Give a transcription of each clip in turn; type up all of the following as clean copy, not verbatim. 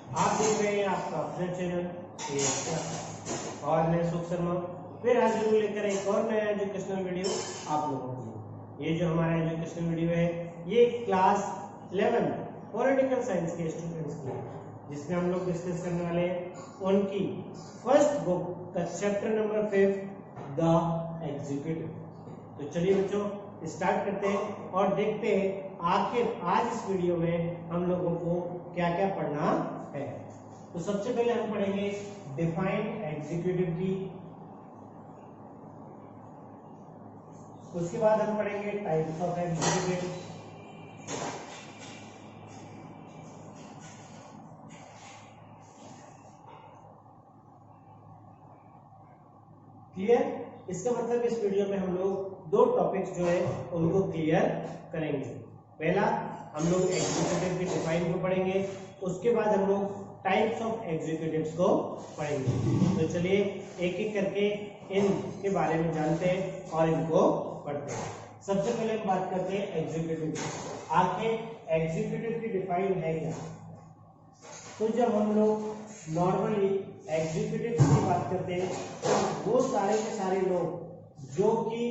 आप देख रहे हैं आपका अपना चैनल और मैं सुख शर्मा फिर हाजिर हूँ लेकर एक और नया एजुकेशनल वीडियो आप लोगों के लिए। ये जो हमारा एजुकेशनल वीडियो है ये क्लास 11 पॉलिटिकल साइंस के स्टूडेंट्स के लिए, जिसमें हम लोग डिस्कस करने वाले हैं उनकी फर्स्ट बुक का चैप्टर नंबर 5 द एग्जीक्यूटिव। तो चलिए बच्चों स्टार्ट करते हैं और देखते हैं आखिर आज इस वीडियो में हम लोगों को क्या क्या पढ़ना है। तो सबसे पहले हम पढ़ेंगे डिफाइन एग्जीक्यूटिव की, उसके बाद हम पढ़ेंगे टाइप्स ऑफ एग्जीक्यूटिव, क्लियर। इसका मतलब इस वीडियो में हम लोग दो टॉपिक्स जो है उनको क्लियर करेंगे। पहला हम लोग एग्जीक्यूटिव की डिफाइन को पढ़ेंगे, उसके बाद हम लोग टाइप्स ऑफ एग्जीक्यूटिव्स को पढ़ेंगे। तो चलिए एक एक करके इनके बारे में जानते हैं और इनको पढ़ते हैं। सबसे पहले हम बात करते हैं एग्जीक्यूटिव की। आखिर एग्जीक्यूटिव की डिफाइन है क्या? तो जब हम लोग नॉर्मली एग्जीक्यूटिव की बात करते हैं तो वो सारे के सारे लोग जो कि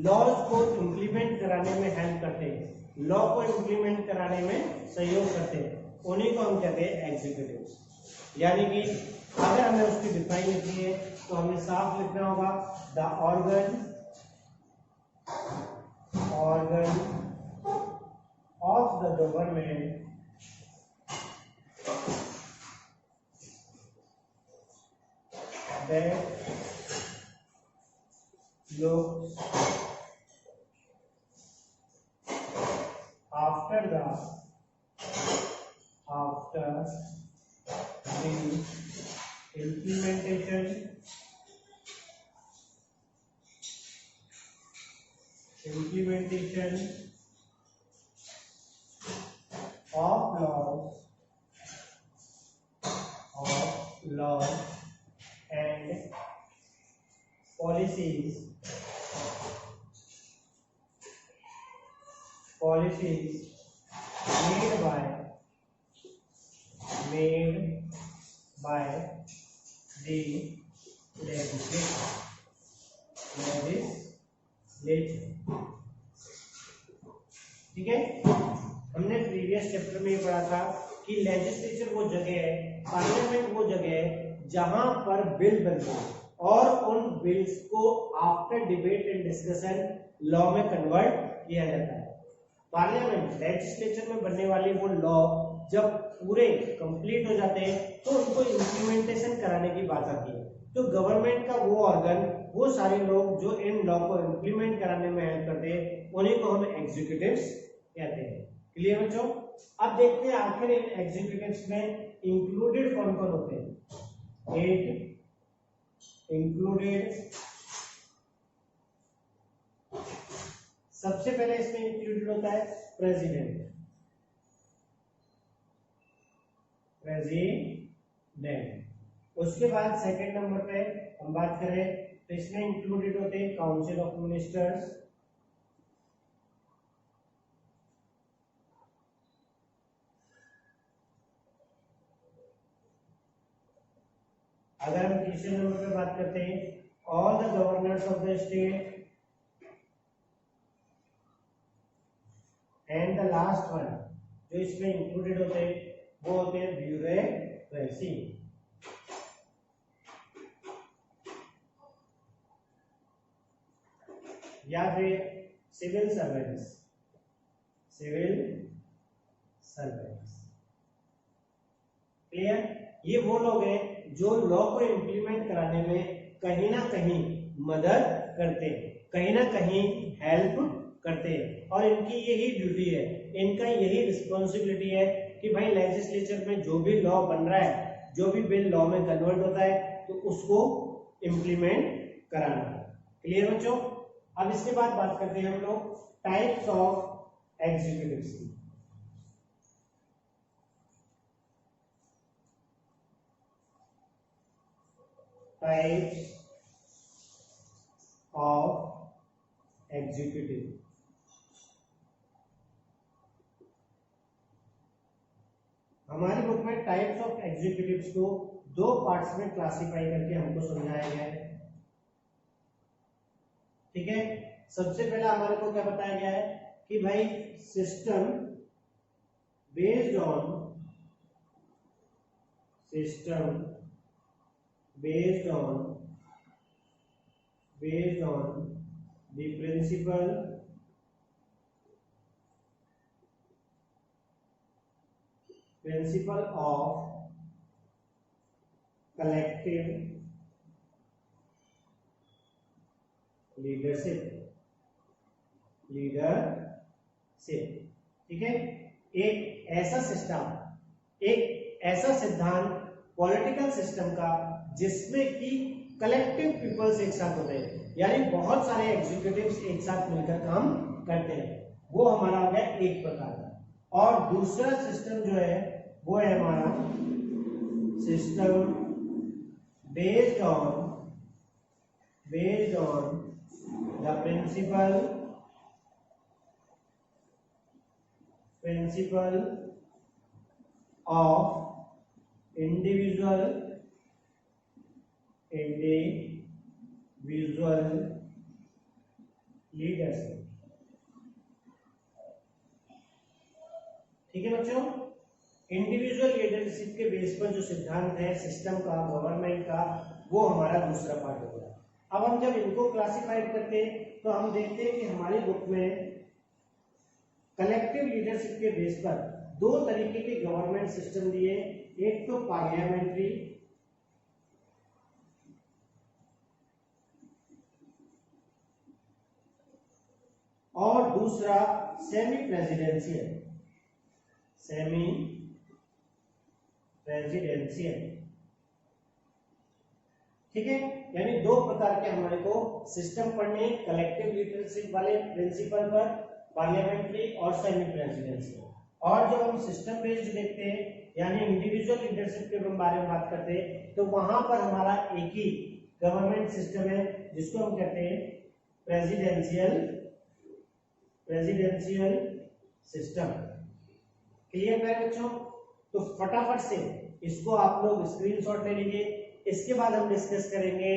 लॉज को इम्प्लीमेंट कराने में हेल्प करते हैं, लॉ को इम्प्लीमेंट कराने में सहयोग करते हैं, उन्हीं को हम कहते हैं एग्जीक्यूटिव्स। यानी कि अगर हमें उसकी डिफाइन लिखनी है तो हमें साफ लिखना होगा the organ of the government that looks after the implementation of laws and policies made by the legislature। ठीक है, हमने प्रीवियस चैप्टर में ये पढ़ा था कि लेजिस्लेचर वो जगह है, पार्लियामेंट वो जगह है जहां पर बिल बनते हैं और उन बिल्स को after debate and discussion law में कन्वर्ट किया जाता है। पार्लियामेंट लेजिस्लेचर में बनने वाले वो लॉ जब पूरे कंप्लीट हो जाते हैं तो उनको इम्प्लीमेंटेशन कराने की बात आती है। तो गवर्नमेंट का वो ऑर्गन, वो सारे लोग जो इन लॉ को इम्प्लीमेंट कराने में हेल्प करते हैं, उन्हीं को हम एग्जीक्यूटिव्स कहते हैं। क्लियर बच्चों? अब देखते हैं आखिर इन एग्जीक्यूटिव्स में इंक्लूडेड कौन कौन होते हैं। एक इंक्लूडेड, सबसे पहले इसमें इंक्लूडेड होता है प्रेसिडेंट। उसके बाद सेकंड नंबर पे हम बात करें तो इसमें इंक्लूडेड होते हैं काउंसिल ऑफ मिनिस्टर्स, अगर हम तीसरे नंबर पे बात करते हैं all the governors of the state, and the last one जो इसमें इंक्लूडेड होते हैं वो होते हैं ब्यूरोक्रेसी। या फिर सिविल सर्वेंट्स। क्लियर? ये वो लोग हैं जो लॉ को इम्प्लीमेंट कराने में कहीं ना कहीं मदद करते हैं, कहीं ना कहीं हेल्प करते हैं, और इनकी यही ड्यूटी है, इनका यही रिस्पॉन्सिबिलिटी है कि भाई लेजिस्लेचर में जो भी लॉ बन रहा है, जो भी बिल लॉ में कन्वर्ट होता है तो उसको इम्प्लीमेंट कराना। क्लियर बच्चों? अब इसके बाद बात करते हैं हम लोग टाइप्स ऑफ एग्जीक्यूटिव्स की। टाइप्स ऑफ एग्जीक्यूटिव हमारी बुक में टाइप्स ऑफ एग्जीक्यूटिव्स को दो पार्ट्स में क्लासिफाई करके हमको समझाया गया है। ठीक है, सबसे पहला हमारे को क्या बताया गया है कि भाई system based on the principle of collective leadership। ठीक है, एक ऐसा सिद्धांत पॉलिटिकल सिस्टम का जिसमें कि कलेक्टिव पीपल्स एक साथ होते हैं, यानी बहुत सारे एग्जीक्यूटिव्स एक साथ मिलकर काम करते हैं, वो हमारा हो गया एक प्रकार का। और दूसरा सिस्टम जो है वो है हमारा system based on the principle of individual leadership. ठीक है बच्चों, इंडिविजुअल लीडरशिप के बेस पर जो सिद्धांत है सिस्टम का, गवर्नमेंट का, वो हमारा दूसरा पार्ट हो गया। अब हम जब इनको क्लासिफाइड करते हैं तो हम देखते हैं कि हमारी बुक में कलेक्टिव लीडरशिप के बेस पर दो तरीके के गवर्नमेंट सिस्टम दिए, एक तो पार्लियामेंट्री और दूसरा सेमी प्रेसिडेंशियल। ठीक है, यानी दो प्रकार के हमारे को सिस्टम पढ़ने, कलेक्टिव लीडरशिप वाले प्रिंसिपल पर, पार्लियामेंट्री और सेमी प्रेसिडेंशियल। और जब हम सिस्टम बेस्ड देखते हैं यानी इंडिविजुअल लीडरशिप के बारे में बात करते हैं तो वहां पर हमारा एक ही गवर्नमेंट सिस्टम है जिसको हम कहते हैं प्रेसिडेंशियल सिस्टम। क्लियर है बच्चों? तो फटाफट से इसको आप लोग स्क्रीनशॉट ले लीजिए। इसके बाद हम डिस्कस करेंगे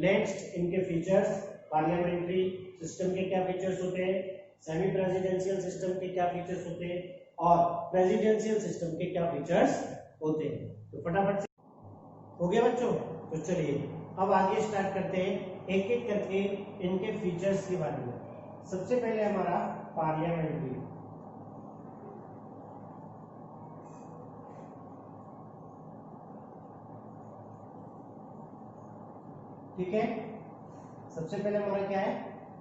नेक्स्ट इनके फीचर्स, पार्लियामेंट्री सिस्टम के क्या फीचर्स होते हैं, सेमी प्रेसिडेंशियल सिस्टम के क्या फीचर्स होते हैं और प्रेसिडेंशियल सिस्टम के क्या फीचर्स होते हैं। तो फटाफट से हो गया बच्चों? तो चलिए अब आगे स्टार्ट करते हैं एक एक करके इनके फीचर्स के बारे में। सबसे पहले हमारा पार्लियामेंट्री। ठीक है, सबसे पहले हमारा क्या है?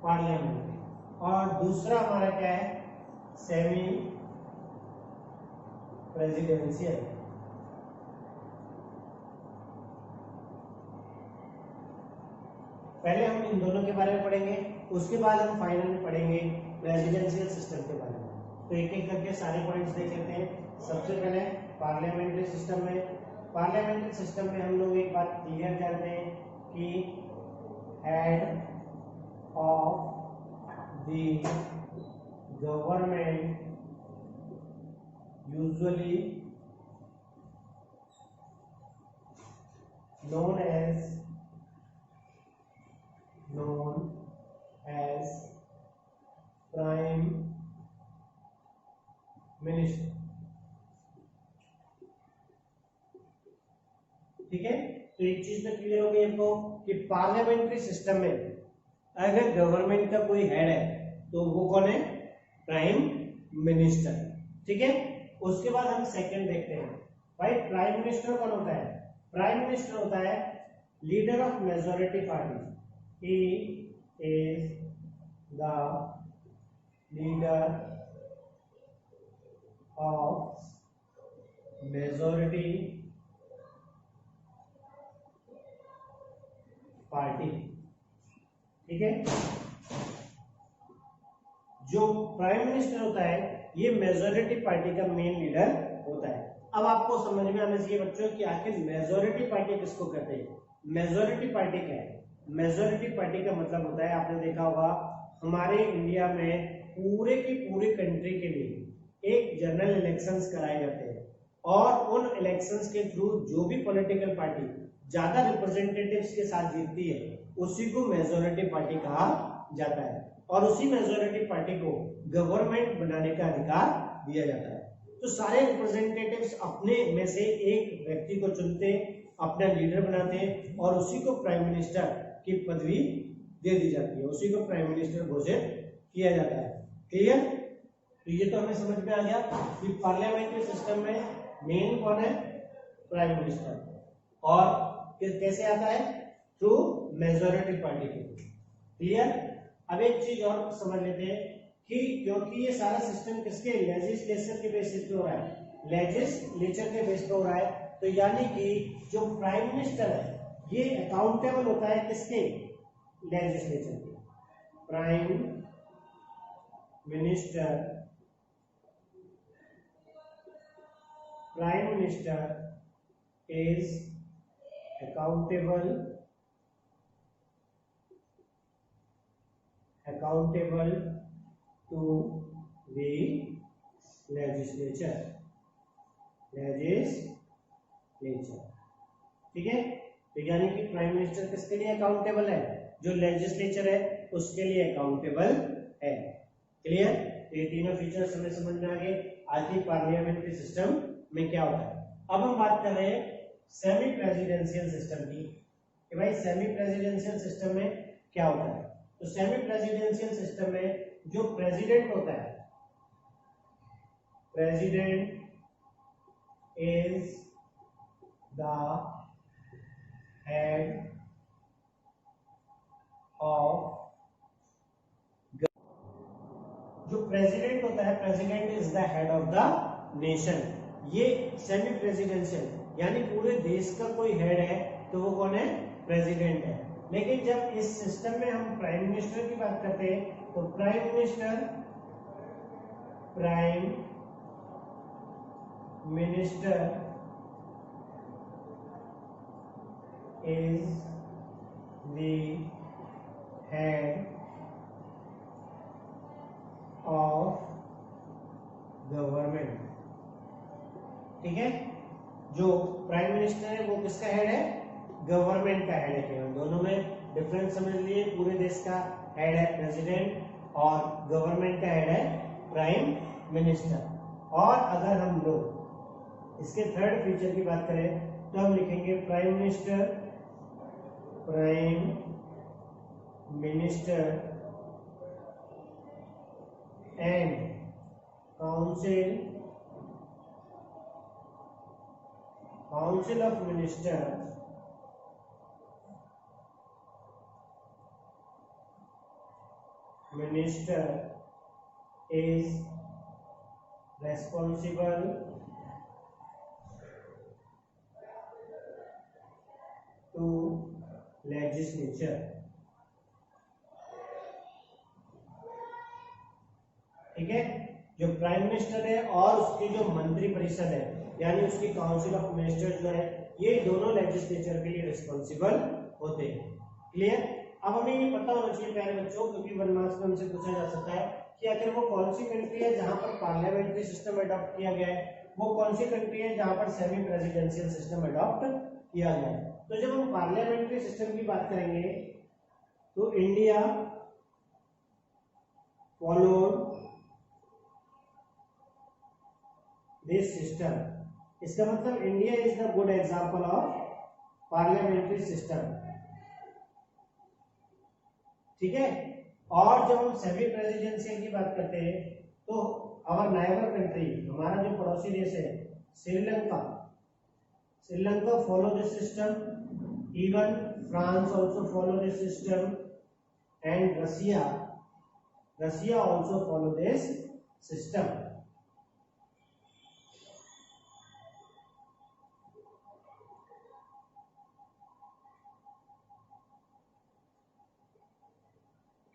पार्लियामेंट्री। और दूसरा हमारा क्या है? Semi presidential. पहले हम इन दोनों के बारे में पढ़ेंगे, उसके बाद हम फाइनल में पढ़ेंगे प्रेसिडेंशियल सिस्टम के बारे में। तो एक एक करके सारे पॉइंट्स देख लेते हैं। सबसे पहले पार्लियामेंट्री सिस्टम में हम लोग एक बात क्लियर जानते हैं कि head of the government usually known as prime minister. ठीक है, तो एक चीज में क्लियर हो गई हमको कि पार्लियामेंट्री सिस्टम में अगर गवर्नमेंट का कोई हेड है तो वो कौन है? Prime minister. ठीक है, उसके बाद हम सेकंड देखते हैं। भाई प्राइम मिनिस्टर कौन होता है? प्राइम मिनिस्टर होता है leader of majority party. He is the leader of majority party. ठीक है, जो प्राइम मिनिस्टर होता है ये मेजॉरिटी पार्टी का मेन लीडर होता है। अब आपको समझ में आना चाहिए बच्चों कि आखिर मेजॉरिटी पार्टी किसको कहते हैं। मेजॉरिटी पार्टी क्या है? मेजॉरिटी पार्टी का मतलब होता है, आपने देखा होगा हमारे इंडिया में पूरे की पूरी कंट्री के लिए एक जनरल इलेक्शंस कराए जाते हैं। और उन इलेक्शंस के थ्रू जो भी पॉलिटिकल पार्टी ज्यादा रिप्रेजेंटेटिव्स के साथ जीतती है उसी को मेजॉरिटी पार्टी कहा जाता है, और उसी मेजॉरिटी पार्टी को गवर्नमेंट बनाने का अधिकार दिया जाता है। तो सारे रिप्रेजेंटेटिव्स अपने में से एक व्यक्ति को चुनते, अपना लीडर बनाते हैं और उसी को प्राइम मिनिस्टर की पदवी दे दी जाती है, उसी को प्राइम मिनिस्टर घोषित किया जाता है। क्लियर? तो ये तो हमें समझ में आ गया कि पार्लियामेंट्री सिस्टम में मेन कौन है? Prime minister. और कैसे आता है? थ्रू मेजॉरिटी पार्टी को। क्लियर? अब एक चीज और समझ लेते हैं कि क्योंकि ये सारा सिस्टम किसके लेजिस्लेचर के बेसिस पे हो रहा है, लेजिस्लेचर के बेस पे हो रहा है, तो यानी कि जो प्राइम मिनिस्टर है ये अकाउंटेबल होता है किसके? लेजिस्लेचर के। Prime minister is accountable to the legislature। ठीक है? तो यानी कि प्राइम मिनिस्टर किसके लिए अकाउंटेबल है? जो लेजिस्लेचर है उसके लिए अकाउंटेबल है। क्लियर? तो ये तीनों फीचर्स हमें समझ में आ गए आज की पार्लियामेंट्री सिस्टम में क्या होता है। अब हम बात कर रहे हैं सेमी प्रेसिडेंशियल सिस्टम की कि भाई सेमी प्रेसिडेंशियल सिस्टम में क्या होता है। तो सेमी प्रेसिडेंशियल सिस्टम में जो प्रेसिडेंट होता है, president is the head of, जो प्रेसिडेंट होता है, president is the head of the nation. ये सेमी प्रेसिडेंशियल यानी पूरे देश का कोई हेड है तो वो कौन है? प्रेसिडेंट है। लेकिन जब इस सिस्टम में हम प्राइम मिनिस्टर की बात करते हैं तो prime minister is the head of government. ठीक है? जो प्राइम मिनिस्टर है वो किसका हेड है? गवर्नमेंट का हेड है। दोनों में डिफरेंस समझ लिए। पूरे देश का हेड है प्रेसिडेंट और गवर्नमेंट का हेड है प्राइम मिनिस्टर। और अगर हम लोग इसके थर्ड फीचर की बात करें तो हम लिखेंगे prime minister and council of minister is responsible to legislature। ठीक है? जो प्राइम मिनिस्टर है और उसकी जो मंत्री परिषद है यानी उसकी काउंसिल ऑफ मिनिस्टर जो है ये दोनों लेजिस्लेचर के लिए रिस्पॉन्सिबल होते हैं। क्लियर? अब हमें ये पता होना चाहिए प्यारे बच्चों, क्योंकि 1 मार्क्स में हमसे पूछा जा सकता है कि आखिर वो कौन सी कंट्री है जहां पर पार्लियामेंट्री सिस्टम अडॉप्ट किया गया है, वो कौन सी कंट्री है जहां पर सेमी प्रेसिडेंशियल सिस्टम अडॉप्ट किया गया है। तो जब हम पार्लियामेंट्री सिस्टम की बात करेंगे तो इंडिया फॉलोड दिस सिस्टम। इसका मतलब India is the good example of parliamentary system. ठीक है? और जब हम सेमी प्रेसिडेंशियल की बात करते हैं तो आवर नाइबर कंट्री, हमारा जो पड़ोसी देश है Sri Lanka follow this system, even France also follow this system and Russia also follow this system.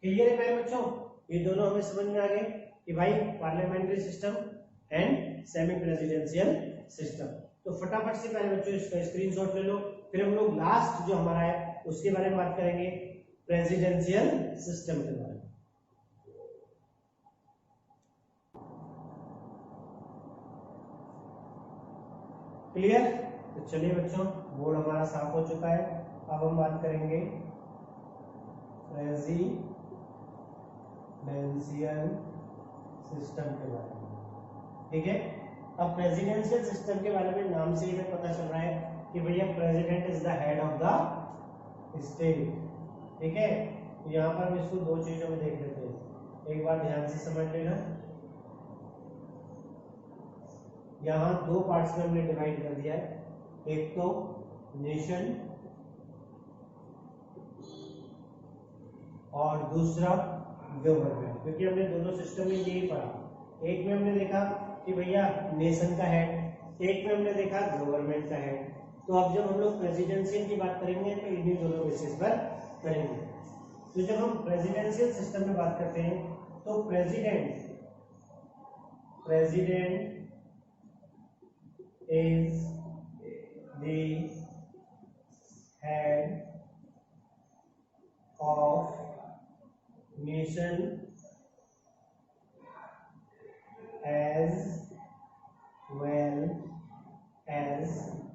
Clear है मेरे बच्चों? ये दोनों हमें समझ में आ गए कि भाई parliamentary system and semi presidential system. तो फटाफट से पहले बच्चों इसका स्क्रीनशॉट ले लो, फिर हम लोग लास्ट जो हमारा है उसके बारे में बात करेंगे, प्रेसिडेंशियल सिस्टम के बारे में। क्लियर? तो चलिए बच्चों, बोर्ड हमारा साफ हो चुका है। अब हम बात करेंगे प्रेसिडेंशियल सिस्टम के बारे में। ठीक है, अब प्रेसिडेंशियल सिस्टम के बारे में नाम से ही हमें पता चल रहा है कि भैया president is the head of the state. ठीक है, तो यहाँ पर हम इसको दो चीजों में देख लेते हैं। एक बार ध्यान से समझ लेना, यहाँ दो पार्ट्स में हमने डिवाइड कर दिया है, एक तो नेशन और दूसरा गवर्नमेंट, क्योंकि हमने दोनों सिस्टम में यही पढ़ा। एक में हमने देखा कि भैया नेशन का हेड, एक में हमने देखा गवर्नमेंट का हेड। तो अब जब हम लोग प्रेसिडेंशियल की बात करेंगे तो इन्हीं दोनों बेसिस पर करेंगे। तो जब हम प्रेसिडेंशियल सिस्टम में बात करते हैं तो president is the head of nation as well as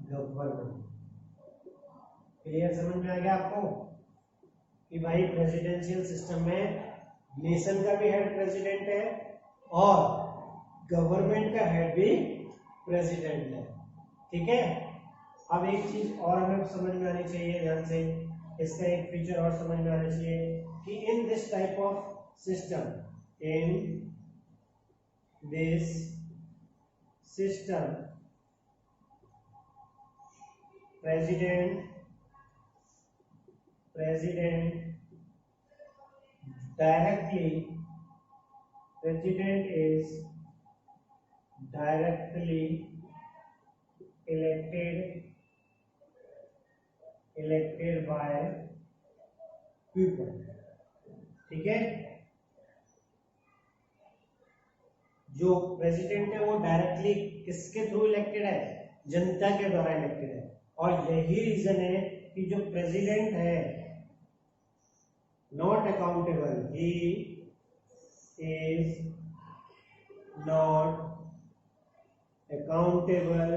government। Clear? समझ में आ गया आपको कि भाई प्रेसिडेंशियल सिस्टम में नेशन का भी हेड प्रेसिडेंट है और गवर्नमेंट का हेड भी प्रेसिडेंट है। ठीक है, अब एक चीज और हमें समझ में आनी चाहिए, ध्यान से, इसका एक फीचर और समझ में आना चाहिए कि in this type of system, this system, president is directly elected by people। ठीक है, जो प्रेसिडेंट है वो डायरेक्टली किसके थ्रू इलेक्टेड है? जनता के द्वारा इलेक्टेड है। और यही रीजन है कि जो प्रेसिडेंट है not accountable, he is not accountable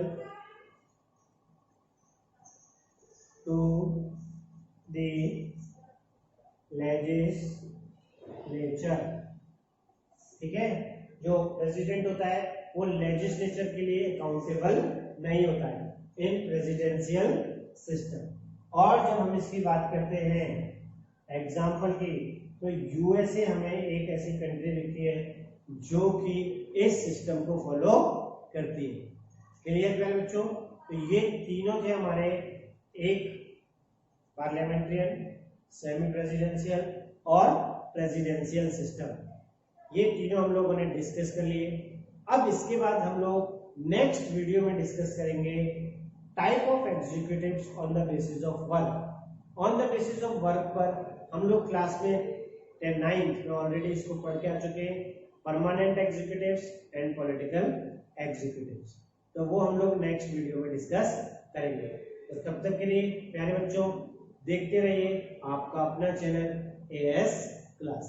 to the legislature. ठीक है, जो प्रेसिडेंट होता है वो लेजिस्लेचर के लिए अकाउंटेबल नहीं होता है इन प्रेसिडेंशियल सिस्टम। और जब हम इसकी बात करते हैं एग्जांपल की, तो यूएसए हमें एक ऐसी कंट्री दिखती है जो कि इस सिस्टम को फॉलो करती है। क्लियर है बच्चों? तो ये तीनों थे हमारे, एक पार्लियामेंट्रियन, सेमी प्रेसिडेंशियल और प्रेसिडेंशियल सिस्टम। ये तीनों हम लोगों ने डिस्कस कर लिए। अब इसके बाद हम लोग नेक्स्ट वीडियो में डिस्कस करेंगे type of executives on the basis of work. On the basis of work पर हम लोग क्लास में 9th में ऑलरेडी इसको पढ़ के आ चुके हैं, permanent executives and political executives. तो वो हम लोग नेक्स्ट वीडियो में डिस्कस करेंगे। तो तब तक के लिए प्यारे बच्चों देखते रहिए आपका अपना चैनल AS क्लास।